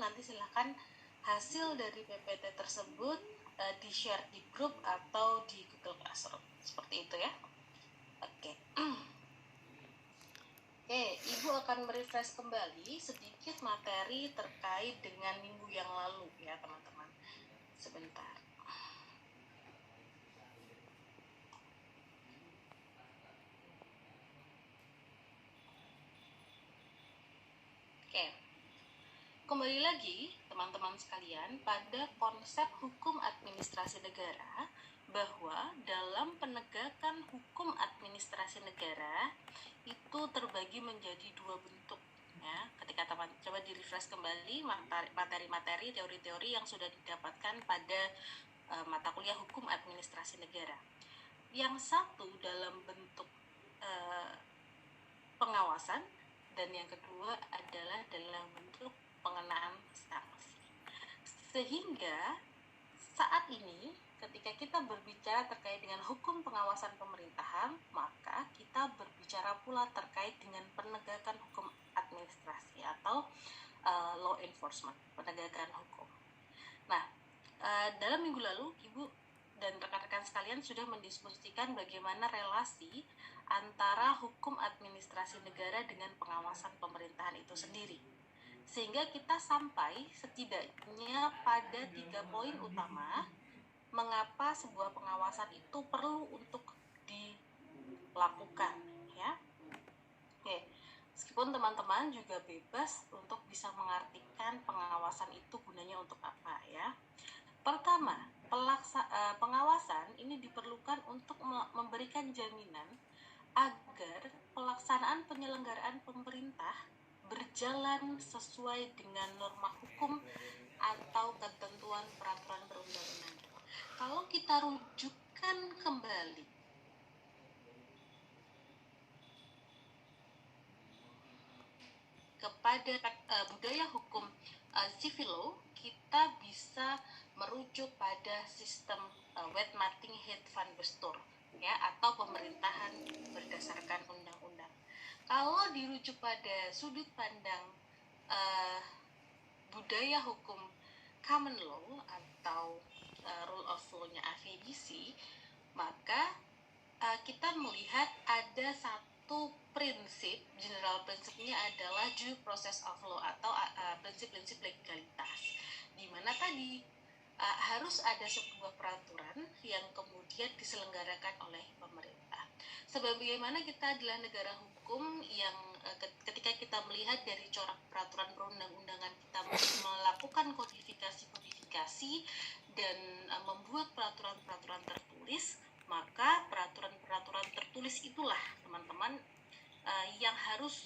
nanti silahkan hasil dari PPT tersebut di-share di grup atau di Google Classroom. Seperti itu ya. Oke. Oke, Ibu akan merefresh kembali sedikit materi terkait dengan minggu yang lalu ya teman-teman. Sebentar. Oke. Kembali lagi teman-teman sekalian pada konsep hukum administrasi negara, bahwa dalam penegakan hukum administrasi negara itu terbagi menjadi dua bentuk ya. Ketika teman coba di refresh kembali materi-materi teori-teori yang sudah didapatkan pada mata kuliah hukum administrasi negara. Yang satu dalam bentuk pengawasan dan yang kedua adalah dalam bentuk pengenaan sanksi. Sehingga saat ini ketika kita berbicara terkait dengan hukum pengawasan pemerintahan, maka kita berbicara pula terkait dengan penegakan hukum administrasi atau law enforcement, penegakan hukum. Nah, dalam minggu lalu Ibu dan rekan-rekan sekalian sudah mendiskusikan bagaimana relasi antara hukum administrasi negara dengan pengawasan pemerintahan itu sendiri. Sehingga kita sampai setidaknya pada 3 poin utama mengapa sebuah pengawasan itu perlu untuk dilakukan ya. Oke, meskipun teman-teman juga bebas untuk bisa mengartikan pengawasan itu gunanya untuk apa ya. Pertama, pengawasan ini diperlukan untuk memberikan jaminan agar pelaksanaan penyelenggaraan pemerintah berjalan sesuai dengan norma hukum atau ketentuan peraturan perundang-undangan. Kalau kita rujukkan kembali kepada budaya hukum civil law, kita bisa merujuk pada sistem Wetmating-Heet van Bestor ya, atau pemerintahan berdasarkan undang-undang. Kalau dirujuk pada sudut pandang budaya hukum common law atau rule of law-nya AVBC, maka kita melihat ada satu prinsip, general prinsipnya adalah due process of law atau prinsip-prinsip legalitas, di mana tadi harus ada sebuah peraturan yang kemudian diselenggarakan oleh pemerintah. Sebagaimana kita adalah negara hukum yang ketika kita melihat dari corak peraturan perundang-undangan, kita melakukan kodifikasi dan membuat peraturan-peraturan tertulis, maka peraturan-peraturan tertulis itulah teman-teman yang harus